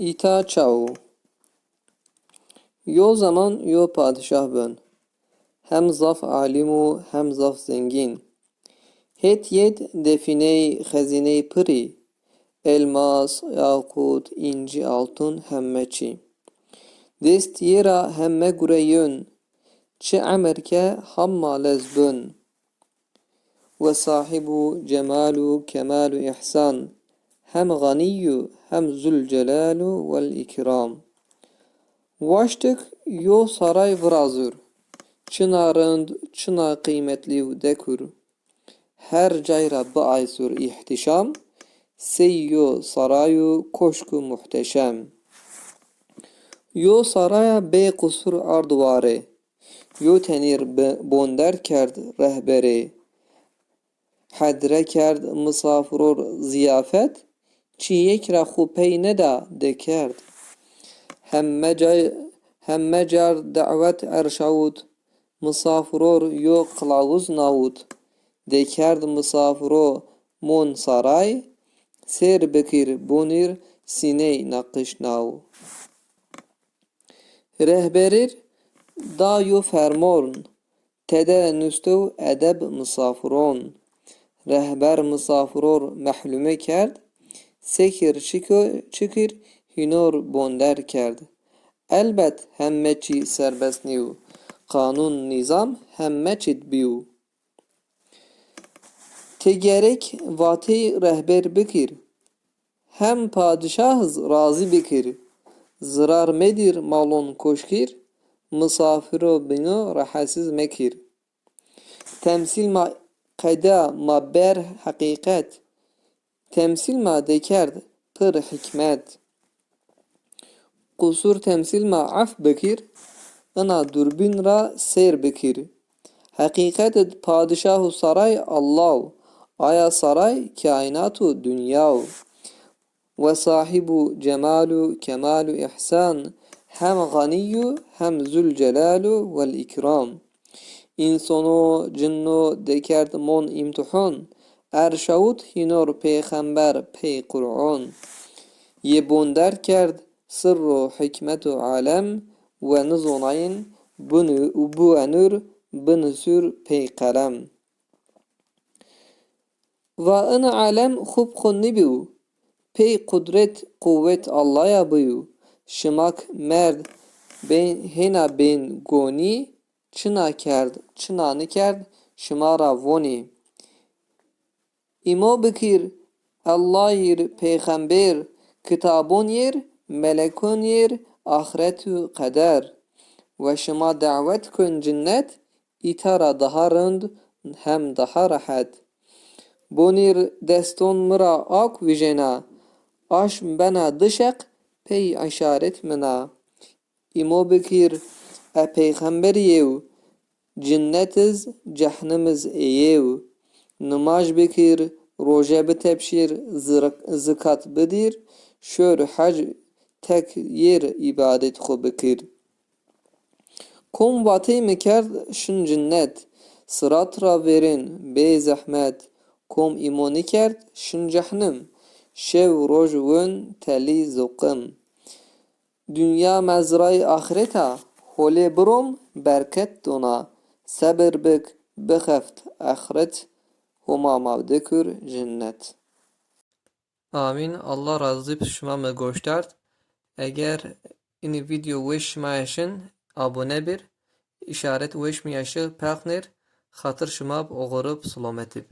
İta çav. Yo zaman yo padişah bön. Hem zaf alimu hem zaf zengin. Het yed definey xeziney pıri. Elmas, yakut, inci, altın hemmeçi. Dest yera hemme gure yön. Çi emerke hamma lezbön. Ve sahibu cemalu kemalu ihsan. Hem ganiyyu hem zülcelalu vel ikram. Vaştık yo saray vrazur. Çına rınd, çına kıymetli dekur. Her cayra baaysur ihtişam. Seyyo sarayu koşku muhteşem. Yo saraya bey kusur arduvare. Yo tenir bonder kerd rehbere. Hadre kerd misafiror ziyafet. Çi yek ra xupey neda dekerd. Hemme car davet erşavud. Misafiror yo kılavuz navud. Dekerd misafiro mon saray. Ser bekir bonir siney nakış nav. Rehberir da yo fermorn. Tede nüstev edeb misafiron. Rehber misafiror mahlume kerd. Sekir çıkır hinor bonder kerd. Elbet hemmeçi serbest niv. Kanun nizam hemmeçit biu. Te gerek vati rehber bikir. Hem padişahız razı bikir. Zırar medir malon koşkir. Misafiro bino rahatsız mekir. Temsil ma qeda ma ber hakikat. Temsil ma dekerd pır hikmet. Kusur temsil ma af bikir. Ana dürbün ra seyr bikir. Hakikat padişahu saray Allah. Aya saray kainatu dünya. Ve sahibu cemalu kemalu ihsan. Hem ganiyyu hem zülcelalu vel ikram. İnsano cinno dekerd mon imtihan. Erşavut hinor peygamber pey Kur'an. Yebonder kerd sırru hikmetu alem. Ve nizonayın bu enur bınısür pey kalem. Ve en alem khub khunni biu. Pey kudret kuvvet Allah'a biu. Şımak merd ben hena ben goni. Çına kerd çınanı kerd şımara voni. İmo bikir Allah yer peygamber kitabon yer melekon yer ahiretu kader. Ve şıma davet kun cennet itara daha rınd hem daha rahat. Bonir deston mıra ak vijena. Aş bana dışak pey işaret mena. İmo bikir peygamber yev. Cennetiz cehnemiz eyev. Namaz bikir roje betebşir zikat bedir. Şör hac tek yer ibadet xo bikir. Kom vatay mekerd şun cennet. Sırat ra verin be zahmet. Kom imani kerd şun cehnem. Şev roj vön teli zoqım. Dünya mezray ahireta. Hole brom berket dona. Sabır bik bixeft ahiret. Huma mavdekür cennet. Amin. Allah razı pişma me goştart. Eğer ini video wish maşın abone bir işaret wish mi yaşı paqnir xatır şımab oğurup sulametip.